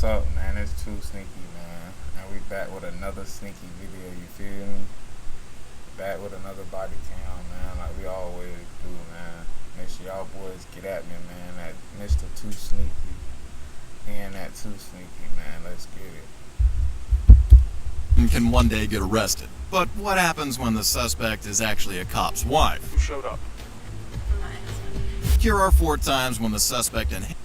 What's up, man? It's 2Sneaky, man, and we back with another sneaky video. You feel me? Back with another body cam, man, like we always do, man. Make sure y'all boys get at me, man. At Mr. 2Sneaky and at 2Sneaky, man. Let's get it. Can one day get arrested. But what happens when the suspect is actually a cop's wife? Who showed up? Here are 4 times when the suspect and his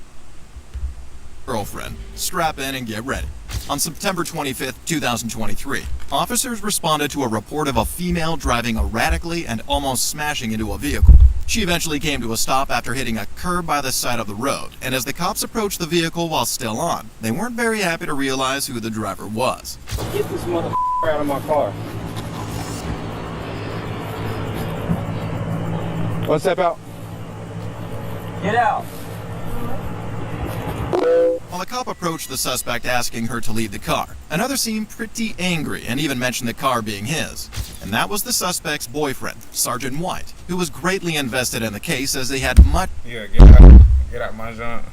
girlfriend strap in and get ready. On September 25th, 2023, officers responded to a report of a female driving erratically and almost smashing into a vehicle. She eventually came to a stop after hitting a curb by the side of the road, and as the cops approached the vehicle while still on, they weren't very happy to realize who the driver was. Get this motherfucker out of my car. Let's step out. Get out. While the cop approached the suspect asking her to leave the car, another seemed pretty angry and even mentioned the car being his. And that was the suspect's boyfriend, Sergeant White, who was greatly invested in the case as they had much— Yeah, get out my junk.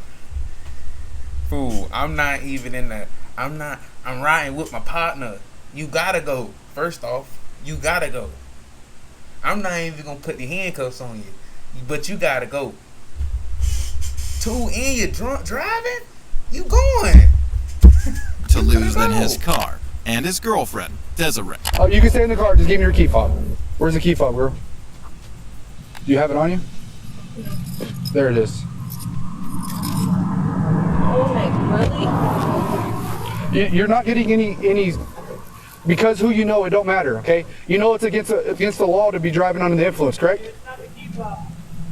Fool, I'm not even in the, I'm riding with my partner. You gotta go. First off, you gotta go. I'm not even gonna put the handcuffs on you, but you gotta go. 2, and you're drunk driving? You going? to lose than his car and his girlfriend, Desiree. Oh, you can stay in the car. Just give me your key fob. Where's the key fob, girl? Do you have it on you? There it is. Oh my, really? You're not getting any, because who you know, it don't matter, okay? You know it's against the law to be driving under the influence, correct?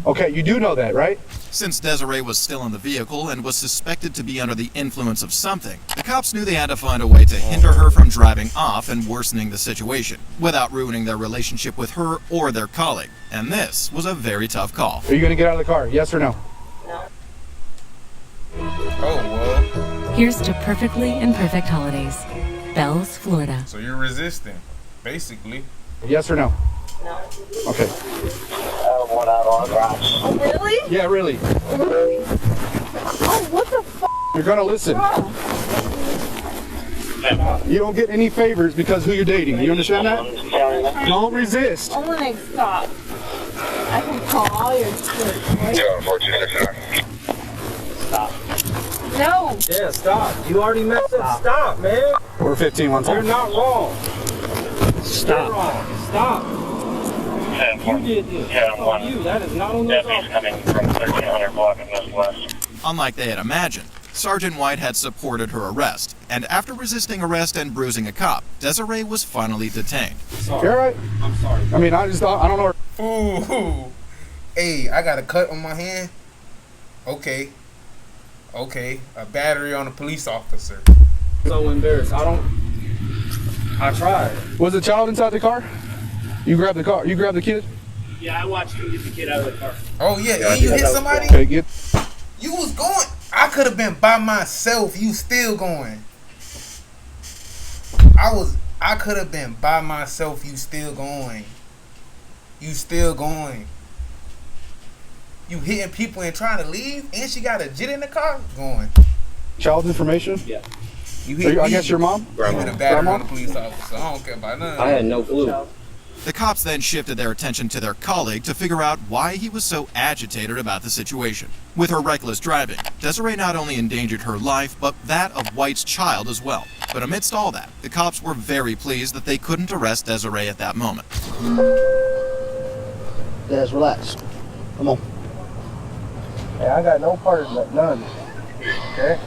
Okay, you do know that, right? Since Desiree was still in the vehicle and was suspected to be under the influence of something, the cops knew they had to find a way to hinder her from driving off and worsening the situation, without ruining their relationship with her or their colleague. And this was a very tough call. Are you gonna get out of the car, yes or no? No. Oh, well. Here's to perfectly imperfect holidays. Bells, Florida. So you're resisting, basically. Yes or no? No. Okay. Oh, really? Yeah, really. Oh, what the f***? You're gonna listen. You don't get any favors because who you're dating. You understand that? Don't resist. Oh my, stop. I can call all your shit. Stop. No. Yeah, stop. You already messed up. Stop, man. We're 15 one You're time. not wrong. Stop. You're wrong. Stop. You did this. That's on you. That is not on the Deputies coming from 1300 block of Northwest. Unlike they had imagined, Sergeant White had supported her arrest, and after resisting arrest and bruising a cop, Desiree was finally detained. Sorry. You're right. I'm sorry. I mean, I don't know. Ooh. Hey, I got a cut on my hand. Okay, a battery on a police officer. So embarrassed. I tried. Was the child inside the car? You grabbed the car. You grabbed the kid? Yeah, I watched him get the kid out of the car. Oh yeah, and you hit somebody? Okay, get. You was going. I could have been by myself. You still going. I could have been by myself. You still going. You still going. You hitting people and trying to leave, and she got a jit in the car going. Child's information? Yeah. You hit I me. guess your mom? You hit a battery on a police officer. I don't care about none. I had no clue. The cops then shifted their attention to their colleague to figure out why he was so agitated about the situation. With her reckless driving, Desiree not only endangered her life, but that of White's child as well. But amidst all that, the cops were very pleased that they couldn't arrest Desiree at that moment. Des, relax. Come on. Hey, I got no part of that, none. Okay?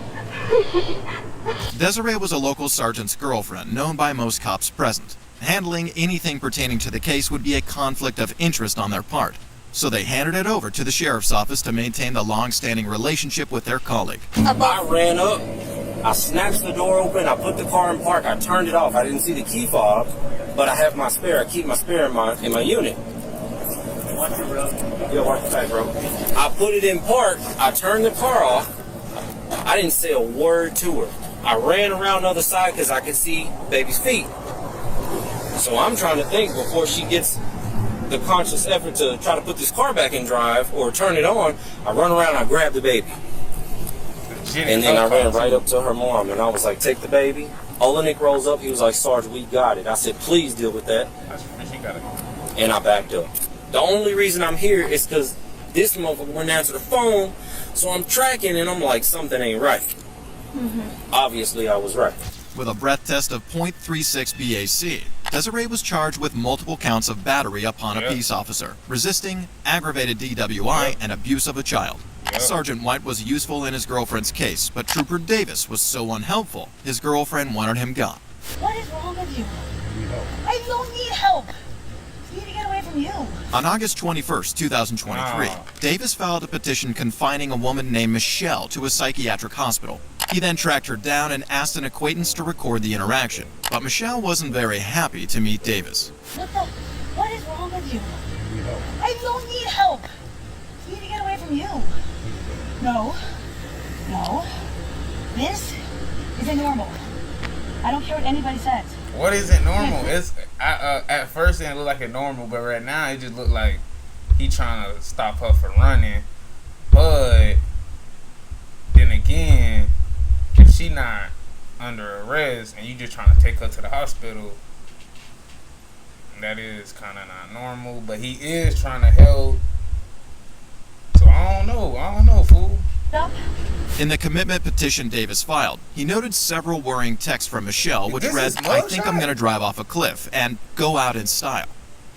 Desiree was a local sergeant's girlfriend, known by most cops present. Handling anything pertaining to the case would be a conflict of interest on their part, so they handed it over to the sheriff's office to maintain the long-standing relationship with their colleague. I ran up, I snatched the door open, I put the car in park, I turned it off. I didn't see the key fob, but I have my spare. I keep my spare in my unit. Watch your bro. Yeah, watch your back, bro. I put it in park, I turned the car off. I didn't say a word to her. I ran around the other side because I could see baby's feet. So I'm trying to think before she gets the conscious effort to try to put this car back in drive or turn it on. I run around, I grab the baby. And then I ran right up to her mom, and I was like, take the baby. Olenek rolls up. He was like, Sarge, we got it. I said, please deal with that. And I backed up. The only reason I'm here is because this motherfucker wouldn't answer the phone, so I'm tracking, and I'm like, something ain't right. Obviously, I was right. With a breath test of .36 BAC, Desiree was charged with multiple counts of battery upon a peace officer, resisting, aggravated DWI, and abuse of a child. Sergeant White was useful in his girlfriend's case, but Trooper Davis was so unhelpful, his girlfriend wanted him gone. What is wrong with you? I don't need help. I need to get away from you. On August 21st, 2023, Davis filed a petition confining a woman named Michelle to a psychiatric hospital. He then tracked her down and asked an acquaintance to record the interaction, but Michelle wasn't very happy to meet Davis. What is wrong with you? I don't need help. I need to get away from you. No. This isn't normal. I don't care what anybody says. What isn't normal? It's at first it looked like it normal, but right now it just looked like he trying to stop her from running. But then again, if she not under arrest and you just trying to take her to the hospital, that is kind of not normal. But he is trying to help. So I don't know, fool. In the commitment petition Davis filed, he noted several worrying texts from Michelle which read, I think I'm going to drive off a cliff, and go out in style.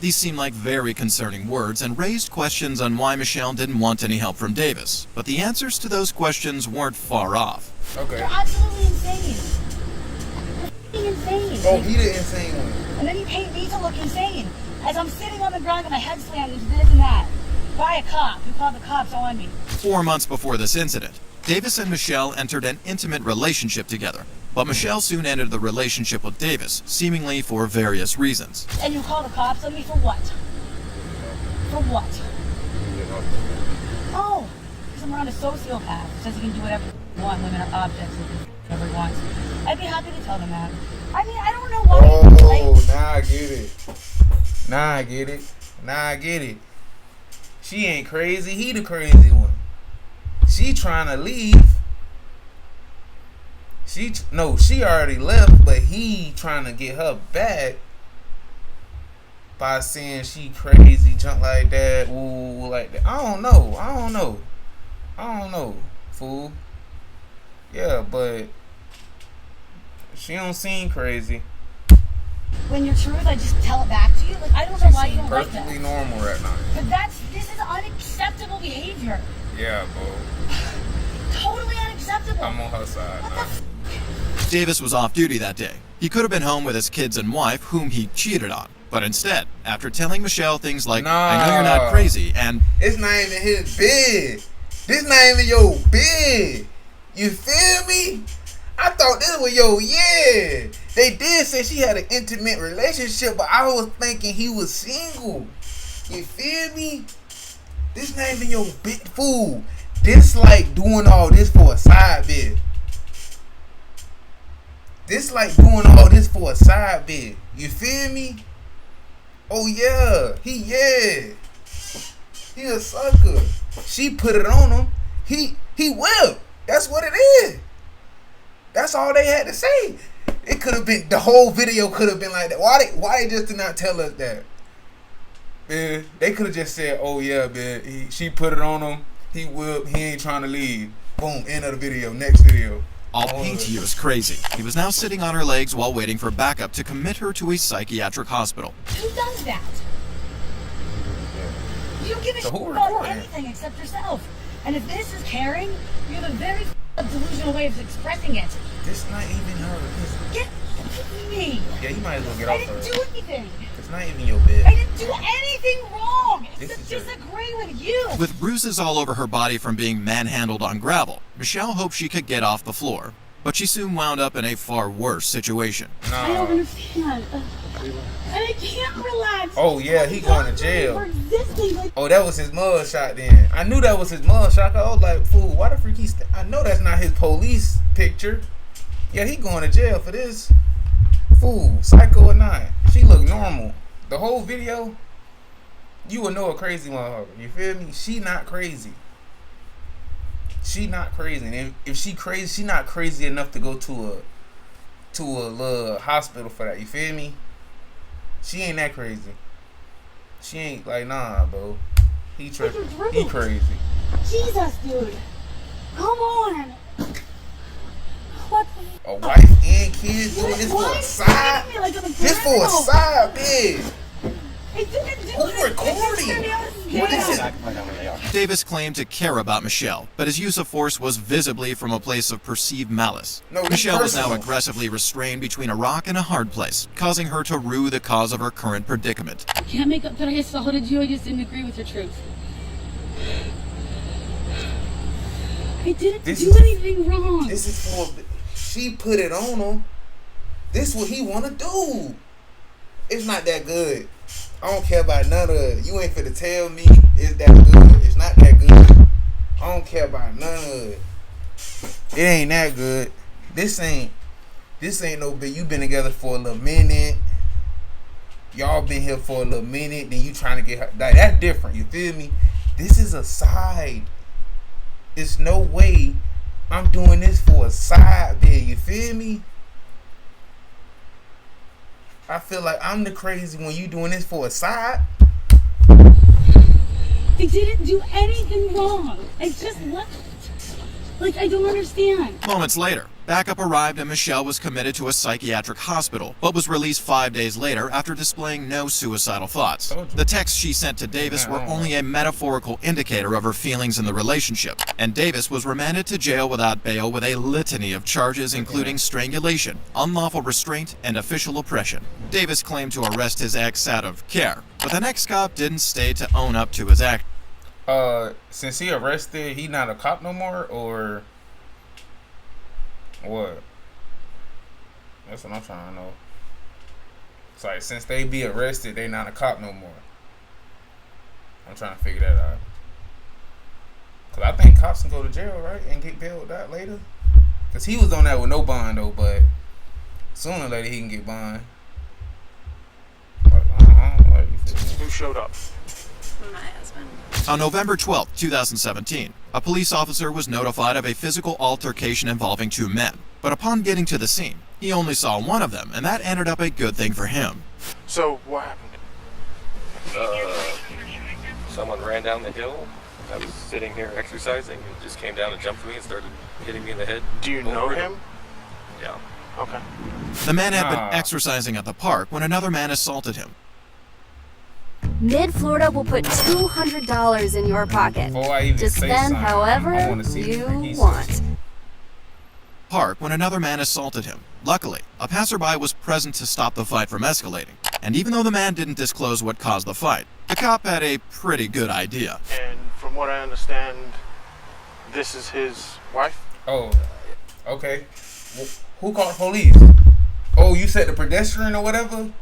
These seemed like very concerning words and raised questions on why Michelle didn't want any help from Davis. But the answers to those questions weren't far off. Okay. You're absolutely insane. You're insane. Oh, he the insane one. And then you paint me to look insane. As I'm sitting on the ground with my head slammed into this and that. By a cop who called the cops on me. 4 months before this incident, Davis and Michelle entered an intimate relationship together. But Michelle soon ended the relationship with Davis, seemingly for various reasons. And you call the cops on me for what? For what? Oh, because I'm around a sociopath who says he can do whatever he wants, women are objects, and whatever he wants. I'd be happy to tell them that. I mean, I don't know why. Now I get it. Now I get it. She ain't crazy, he the crazy one. She trying to leave. She already left, but he trying to get her back by saying she crazy, junk like that, ooh, like that. I don't know, fool. Yeah, but she don't seem crazy. When you're truth, I just tell it back to you. Like, I don't know why you don't like that. Perfectly normal right now. But this is unacceptable behavior. Yeah, bro. Totally unacceptable. I'm on her side now. Davis was off duty that day. He could have been home with his kids and wife, whom he cheated on. But instead, after telling Michelle things like, I know you're not crazy, and it's not even his bed. This not even your bed. You feel me? I thought this was yeah. They did say she had an intimate relationship, but I was thinking he was single. You feel me? This not even your big fool. This like doing all this for a side bit. This like doing all this for a side bit. You feel me? Oh yeah. He a sucker. She put it on him. He will. That's what it is. That's all they had to say. It could have been, the whole video could have been like that. Why they just did not tell us that? Man, they could have just said, oh yeah, man, she put it on him. He ain't trying to leave. Boom, end of the video, next video. I'll paint you as crazy. He was now sitting on her legs while waiting for backup to commit her to a psychiatric hospital. Who does that? You don't give a shit about anything except yourself. And if this is caring, you have a very delusional way of expressing it. This not even her. Get off me. Yeah, you might as well get off her. I didn't do anything. It's not even your bed. I didn't do anything wrong. It's to disagree with you. With bruises all over her body from being manhandled on gravel, Michelle hoped she could get off the floor. But she soon wound up in a far worse situation. No. I don't understand. And I can't relax. Oh yeah, he going to jail. Oh, that was his mug shot then. I knew that was his mug shot. I was like, fool, why the freak he I know that's not his police picture. Yeah, he going to jail for this. Fool, psycho or not. She look normal. The whole video, you would know a crazy motherfucker. You feel me? She not crazy. She not crazy. And if she crazy, she not crazy enough to go to a little hospital for that. You feel me? She ain't that crazy. She ain't like, nah, bro. He tripping. He crazy. Jesus, dude. Come on. What? A wife and kids doing this for a side? This for a side, bitch. Who recording? What is it? Davis claimed to care about Michelle, but his use of force was visibly from a place of perceived malice. Michelle was now aggressively restrained between a rock and a hard place, causing her to rue the cause of her current predicament. I can't make up that I assaulted you. I just didn't agree with your truth. I didn't do anything wrong. This is for... She put it on him. This what he want to do. It's not that good. I don't care about none of it. You ain't finna tell me it's that good. It's not that good. I don't care about none of it. It ain't that good. This ain't no big. You been together for a little minute. Y'all been here for a little minute. Then you trying to get her. Like, that's different. You feel me? This is a side. There's no way I'm doing this for a side bit. You feel me? I feel like I'm the crazy when you doing this for a side. I didn't do anything wrong. I just left. Like, I don't understand. Moments later, backup arrived and Michelle was committed to a psychiatric hospital, but was released 5 days later after displaying no suicidal thoughts. The texts she sent to Davis were only a metaphorical indicator of her feelings in the relationship, and Davis was remanded to jail without bail with a litany of charges including strangulation, unlawful restraint, and official oppression. Davis claimed to arrest his ex out of care, but the next cop didn't stay to own up to his act. Since he arrested, he not a cop no more, or what? That's what I'm trying to know. It's like, since they be arrested, they not a cop no more. I'm trying to figure that out. Cause I think cops can go to jail, right, and get bailed out later. Cause he was on that with no bond though, but sooner or later he can get bond. Who showed up? My husband. On November 12, 2017, a police officer was notified of a physical altercation involving two men. But upon getting to the scene, he only saw one of them, and that ended up a good thing for him. So, what happened? Someone ran down the hill. I was sitting here exercising and just came down and jumped me and started hitting me in the head. Do you know him? Yeah. Okay. The man had been exercising at the park when another man assaulted him. Mid-Florida will put $200 in your pocket to spend however you want. Park when another man assaulted him. Luckily, a passerby was present to stop the fight from escalating. And even though the man didn't disclose what caused the fight, the cop had a pretty good idea. And from what I understand, this is his wife? Oh, okay. Who called the police? Oh, you said the pedestrian or whatever?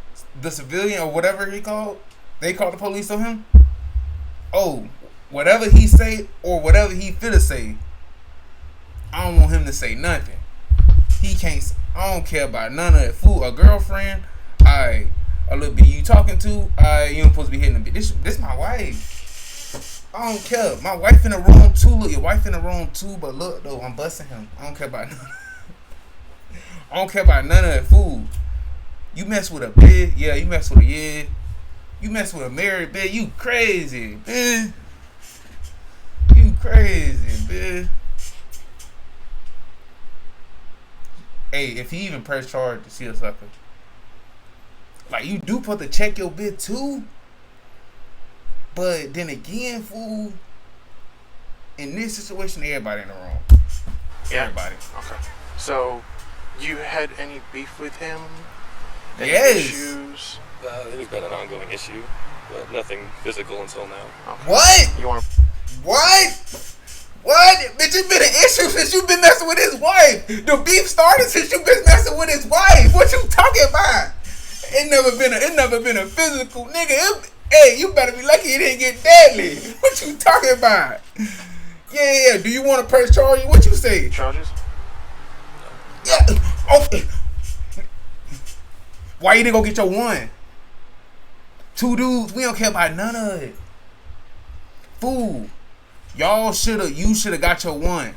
The civilian or whatever he called? They called the police on him? Oh, whatever he say or whatever he finna say, I don't want him to say nothing. He can't. I don't care about none of that. Fool, a girlfriend, a little bit you talking to, you ain't supposed to be hitting a bit. This my wife. I don't care. My wife in the room too. Look, your wife in the room too. But look though, I'm busting him. I don't care about none. I don't care about none of that. Fool, you mess with a bitch, yeah. You mess with a You mess with a married bitch, you crazy, bitch. You crazy, bitch. Hey, if he even press charge to see a sucker, like, you do put to check your bitch too. But then again, fool, in this situation, everybody in the wrong. Yeah. Everybody. Okay. So, you had any beef with him? Any Yes. issues? There's been an ongoing issue, but nothing physical until now. Okay. What? You want? What? What? Bitch, it's been an issue since you've been messing with his wife. The beef started since you've been messing with his wife. What you talking about? It never been a physical, nigga. Hey, you better be lucky it didn't get deadly. What you talking about? Yeah. Do you want to press charges? What you say? Charges? Yeah. Okay. Why you didn't go get your one? Two dudes, we don't care about none of it. Fool. You shoulda got your one.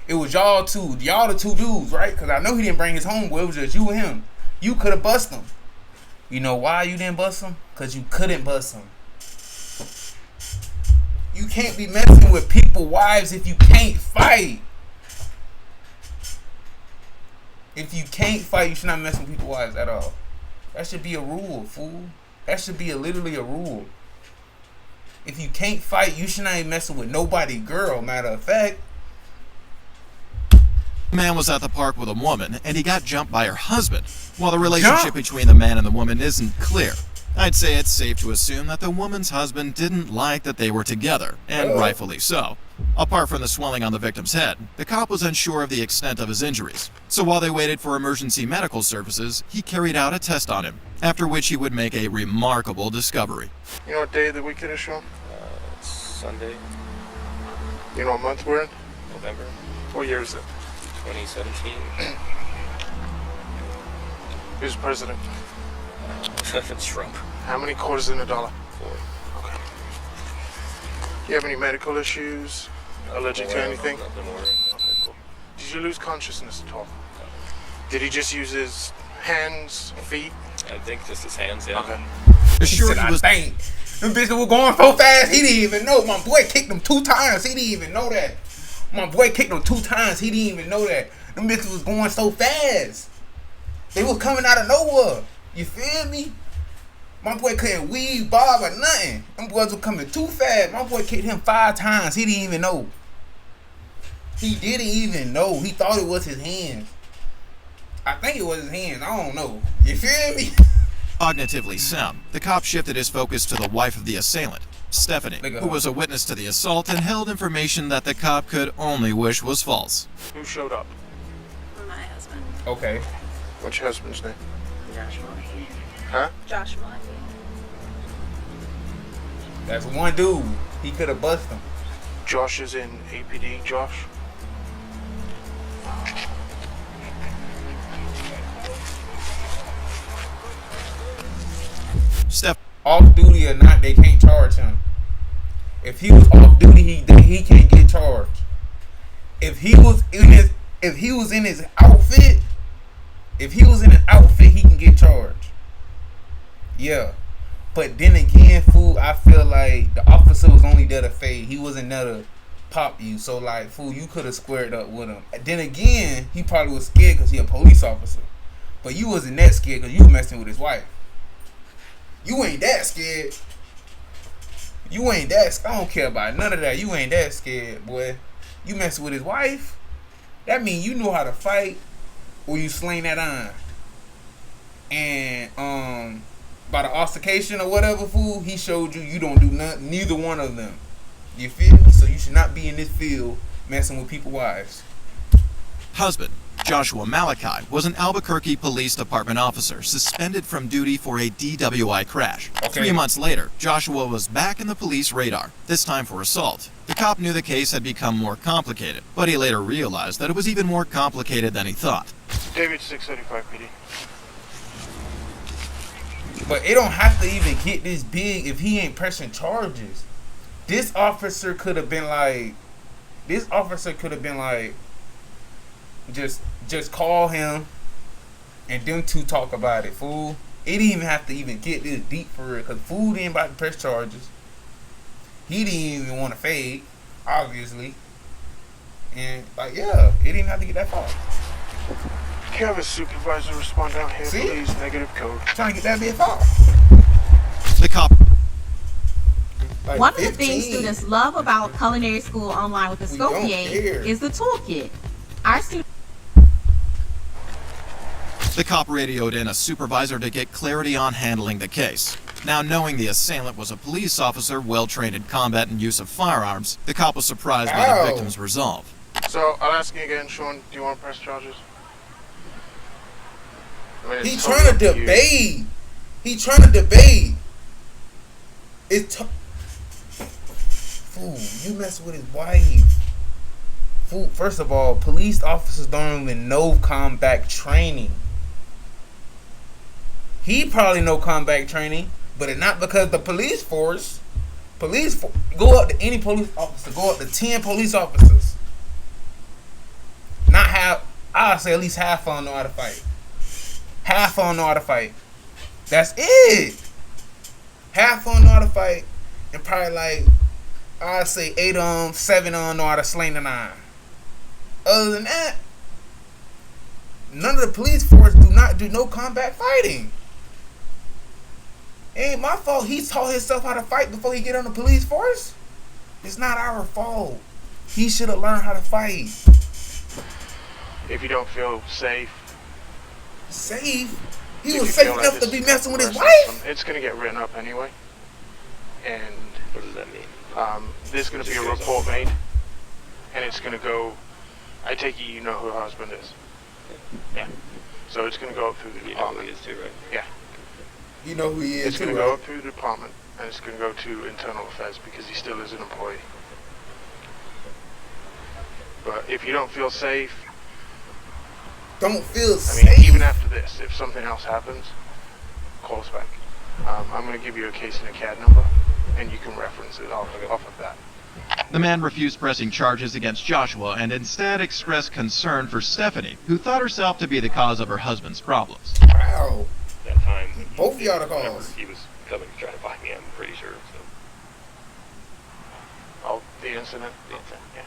It was y'all the two dudes, right? Because I know he didn't bring his homeboy. It was just you and him. You could have bust him. You know why you didn't bust him? Because you couldn't bust him. You can't be messing with people's wives if you can't fight. If you can't fight, you should not mess with people's wives at all. That should be a rule, fool. That should be literally a rule. If you can't fight, you should not be messing with nobody girl, matter of fact. The man was at the park with a woman, and he got jumped by her husband. While the relationship between the man and the woman isn't clear, I'd say it's safe to assume that the woman's husband didn't like that they were together, and rightfully so. Apart from the swelling on the victim's head, the cop was unsure of the extent of his injuries. So while they waited for emergency medical services, he carried out a test on him, after which he would make a remarkable discovery. You know what day of the week it is, Sean? It's Sunday. You know what month we're in? November. What year is it? 2017. Who's president? Trump. How many quarters in a dollar? 4. Okay. You have any medical issues? Allergic to anything? Nothing more. Okay, cool. Did you lose consciousness at all? No. Did he just use his hands, feet? I think just his hands, yeah. Okay. Sure he was. Them bitches were going so fast, he didn't even know. My boy kicked him 2 times, he didn't even know that. My boy kicked him 2 times, he didn't even know that. Them bitches was going so fast. They was coming out of nowhere. You feel me? My boy couldn't weave, bob, or nothing. Them boys were coming too fast. My boy kicked him 5 times. He didn't even know. He didn't even know. He thought it was his hands. I think it was his hands. I don't know. You feel me? Cognitively sound, the cop shifted his focus to the wife of the assailant, Stephanie, who was a witness to the assault and held information that the cop could only wish was false. Who showed up? My husband. Okay. What's your husband's name? Joshua. Huh? Joshua. That's one dude. He could have busted him. Josh is in APD, Josh? Steph. Off duty or not, they can't charge him. If he was off duty, he can't get charged. If he was in his outfit, he can get charged. Yeah. But then again, fool, I feel like the officer was only there to fade. He wasn't there to pop you. So like, fool, you could have squared up with him. Then again, he probably was scared because he a police officer. But you wasn't that scared because you was messing with his wife. You ain't that scared. I don't care about none of that. You ain't that scared, boy. You messing with his wife? That mean you know how to fight or you sling that iron. And by the altercation or whatever, fool, he showed you don't do nothing, neither one of them. You feel me? So you should not be in this field messing with people's wives. Husband Joshua Malachi was an Albuquerque Police Department officer suspended from duty for a DWI crash. Okay. 3 months later, Joshua was back in the police radar, this time for assault. The cop knew the case had become more complicated, but he later realized that it was even more complicated than he thought. David 635 PD. But it don't have to even get this big if he ain't pressing charges. This officer could have been like, just call him and them two talk about it, fool. It didn't even have to even get this deep for real, because fool didn't about to press charges. He didn't even want to fade, obviously. And like, yeah, it didn't have to get that far. Can you have a supervisor respond down here, please? Negative code. Trying to get that bit far. The cop. Like one of the things students love about culinary school online with the Scopier is the toolkit. Our students. The cop radioed in a supervisor to get clarity on handling the case. Now, knowing the assailant was a police officer well-trained in combat and use of firearms, the cop was surprised by the victim's resolve. So, I'll ask you again, Sean, do you want to press charges? He's trying to debate. Fool, you mess with his wife. Fool, first of all, police officers don't even know combat training. He probably know combat training, but it's not because the police force. Go up to any police officer. Go up to 10 police officers. Not half. I'll say at least half of them know how to fight. Half of them know how to fight. That's it. Half of them know how to fight, and probably like I'd say 8 of them, 7 of them know how to sling the 9. Other than that, none of the police force do not do no combat fighting. It ain't my fault he taught himself how to fight before he get on the police force. It's not our fault. He should have learned how to fight. If you don't feel safe. Safe? He was safe enough to be messing with his wife? It's going to get written up anyway. And what does that mean? There's going to be a report made. And it's going to go... I take it you know who her husband is. Yeah. So it's going to go up through the department. You know who he is too, right? Yeah. You know who he is. It's going to go up through the department, and it's going to go to internal affairs because he still is an employee. But if you don't feel safe, even after this, if something else happens, call us back. I'm going to give you a case and a CAD number, and you can reference it off of that. The man refused pressing charges against Joshua and instead expressed concern for Stephanie, who thought herself to be the cause of her husband's problems. Wow. That time, both of y'all the cause. He was coming to try to find me, I'm pretty sure. So. Oh, the incident? Yeah.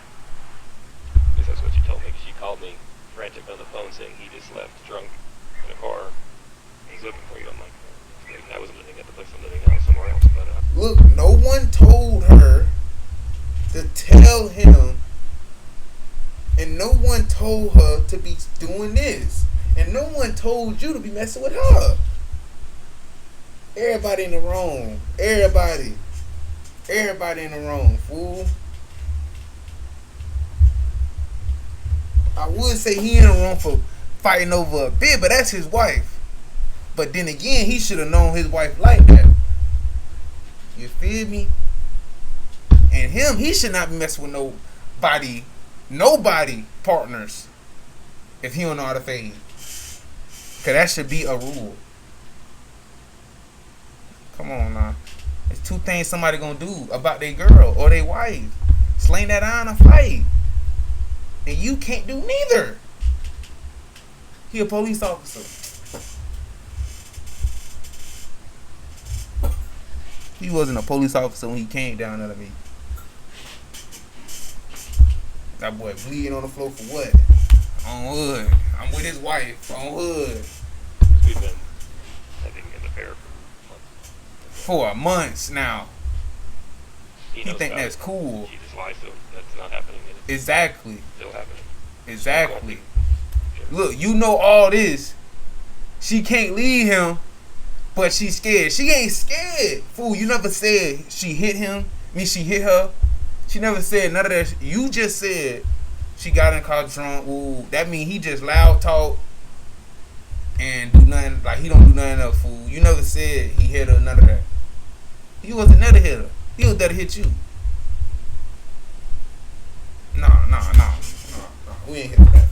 I guess that's what she told me. She called me frantic on the phone saying he just left drunk in a car. He's looking for you. I'm like, I wasn't living at the place I'm living now, somewhere else. But look, no one told her to tell him, and no one told her to be doing this, and no one told you to be messing with her. Everybody in the wrong. Everybody in the wrong, fool. I would say he in the wrong for fighting over a bit, but that's his wife. But then again, he should have known his wife like that. You feel me? And him, he should not be messing with nobody partners if he don't know how to fade. Cause that should be a rule. Come on now. There's 2 things somebody gonna do about their girl or their wife. Sling that iron or fight. And you can't do neither. He a police officer. He wasn't a police officer when he came down there to me. That boy bleeding on the floor for what? On hood. I'm with his wife. On hood. We've been having an affair for months now. He think that's cool. She just lies to him. That's not happening. Exactly. Still happening. Exactly. Look, you know all this. She can't leave him, but she's scared. She ain't scared. Fool, you never said she hit him. She hit her. She never said none of that. You just said she got in the car drunk. Ooh, that mean he just loud talk and do nothing. Like he don't do nothing else, fool. You never said he hit her, none of that. He wasn't there to hit her. He was there to hit you. Nah. We ain't here for that.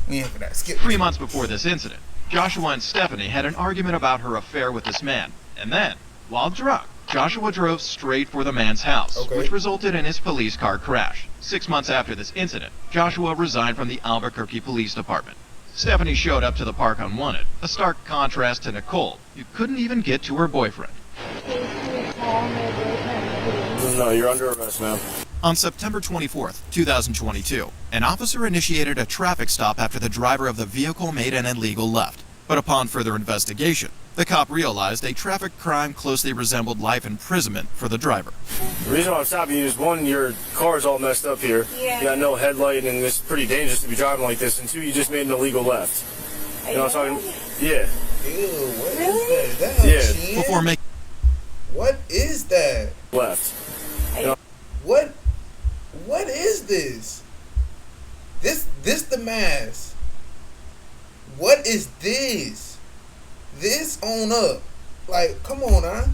We ain't here for that. Skip. 3 months before this incident, Joshua and Stephanie had an argument about her affair with this man. And then, while drunk, Joshua drove straight for the man's house, which resulted in his police car crash. 6 months after this incident, Joshua resigned from the Albuquerque Police Department. Stephanie showed up to the park unwanted, a stark contrast to Nicole, who couldn't even get to her boyfriend. No, you're under arrest, ma'am. On September 24th, 2022, an officer initiated a traffic stop after the driver of the vehicle made an illegal left. But upon further investigation, the cop realized a traffic crime closely resembled life imprisonment for the driver. The reason why I'm stopping you is, 1, your car's all messed up here. Yeah. You got no headlight, and it's pretty dangerous to be driving like this. And 2, you just made an illegal left. You know what I'm talking? Yeah. Ew, what is that? Yeah. Before making... What is that? Left. You know? What is this? This the mask. What is this? This on up. Like, come on, huh?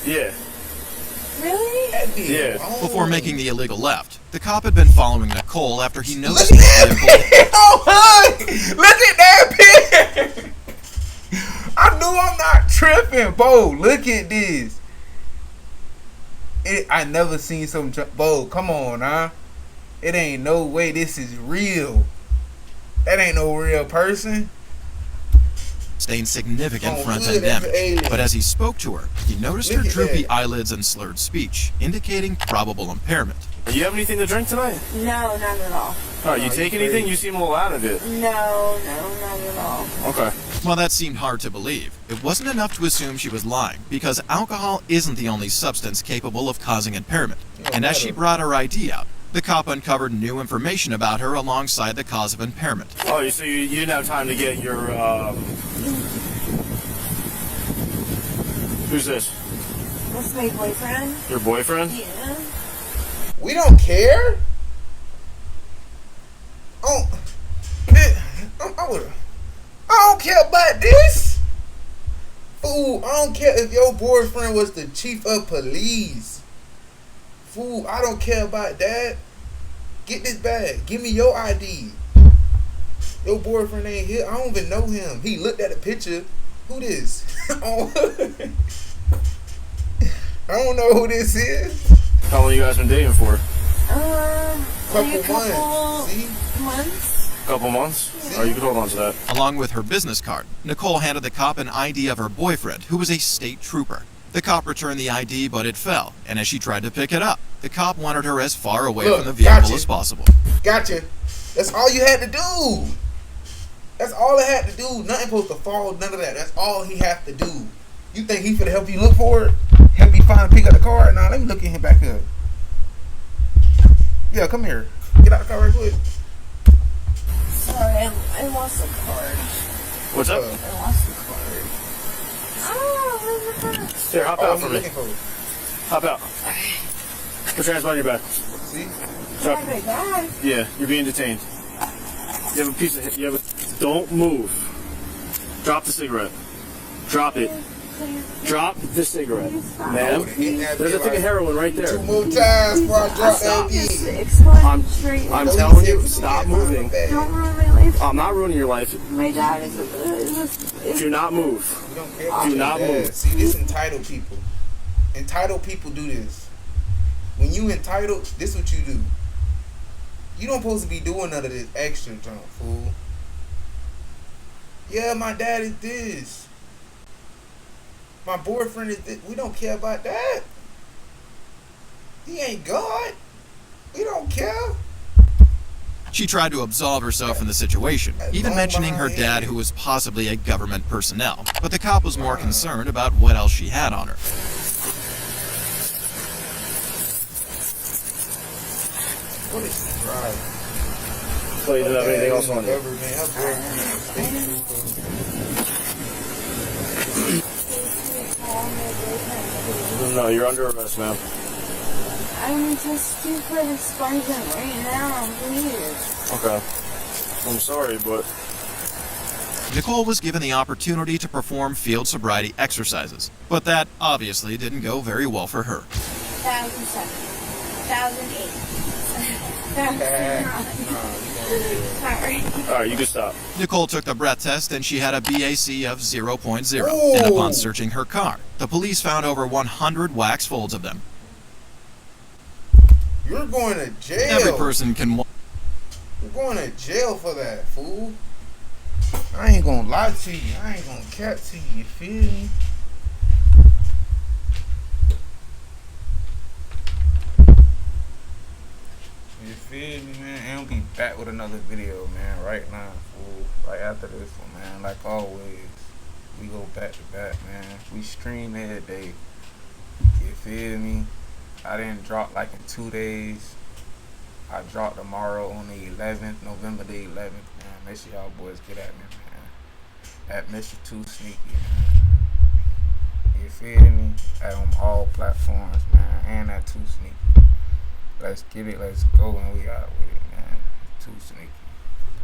Yeah. Really? Yeah. Before making the illegal left, the cop had been following Nicole after he noticed the vehicle. Oh, look at that pin! I knew I'm not tripping, Bo. Look at this. I never seen some bro. Come on, huh? It ain't no way this is real. That ain't no real person. Sustained significant front-end damage, but as he spoke to her, he noticed her droopy eyelids and slurred speech, indicating probable impairment. Do you have anything to drink tonight? No, not at all. Oh, you take anything? You seem a little out of it. No, not at all. Okay. Well, that seemed hard to believe. It wasn't enough to assume she was lying, because alcohol isn't the only substance capable of causing impairment. And as she brought her ID out, the cop uncovered new information about her alongside the cause of impairment. Oh, so you didn't have time to get your, Who's this? That's my boyfriend. Your boyfriend? Yeah. We don't care. I don't care about this. Fool, I don't care if your boyfriend was the chief of police. Fool, I don't care about that. Get this bag. Give me your ID. Your boyfriend ain't here. I don't even know him. He looked at the picture. Who this? I don't know who this is. How long you guys been dating for? Couple months. See? Couple months? Oh, you can hold on to that. Along with her business card, Nicole handed the cop an ID of her boyfriend, who was a state trooper. The cop returned the ID, but it fell, and as she tried to pick it up, the cop wanted her as far away from the vehicle as possible. Gotcha. That's all you had to do. That's all it had to do. Nothing supposed to fall, none of that. That's all he had to do. You think he finna help you look for it? Help you find and pick up the car? Nah, let me look at him back up. Yeah, come here. Get out the car right quick. Sorry, I lost the card. What's up? I lost the card. Oh, where's the card? Here, hop out for me. Hop out. Put your hands behind your back. See? Drop. My bag. Yeah, you're being detained. You have a piece of... Don't move. Drop the cigarette. Drop it. Drop the cigarette. Ma'am, there's a thing of heroin right there. 2 more times before I drop that I'm telling you, stop moving. Don't ruin my life. I'm not ruining your life. My dad is Do not move. Do not move. See, this entitled people. Entitled people do this. When you entitled, this what you do. You don't supposed to be doing none of this extra junk, fool. Yeah, my dad is this. My boyfriend is this. We don't care about that. He ain't God. We don't care. She tried to absolve herself from the situation, even mentioning her dad, who was possibly a government personnel. But the cop was more concerned about what else she had on her. What is this drive? So you didn't have anything else on you? No, you're under arrest, ma'am. I'm just due for the sergeant right now, please. Okay. I'm sorry, but... Nicole was given the opportunity to perform field sobriety exercises, but that obviously didn't go very well for her. 1007. 1008. Sorry. Alright, you can stop. Nicole took the breath test and she had a BAC of 0.0. And upon searching her car, the police found over 100 wax folds of them. You're going to jail. Every person can... You're going to jail for that, fool. I ain't gonna lie to you. I ain't gonna cap to you. You feel me? You feel me, man? And I'll be back with another video, man, right now, fool. Right after this one, man. Like always, we go back to back, man. We stream every day. You feel me? I didn't drop like in 2 days. I dropped tomorrow on the 11th, November the 11th, man. Make sure y'all boys get at me, man. At Mr. 2Sneaky, man. You feel me? On all platforms, man. And at 2Sneaky. Let's get it, let's go, and we out with it, man. 2Sneaky.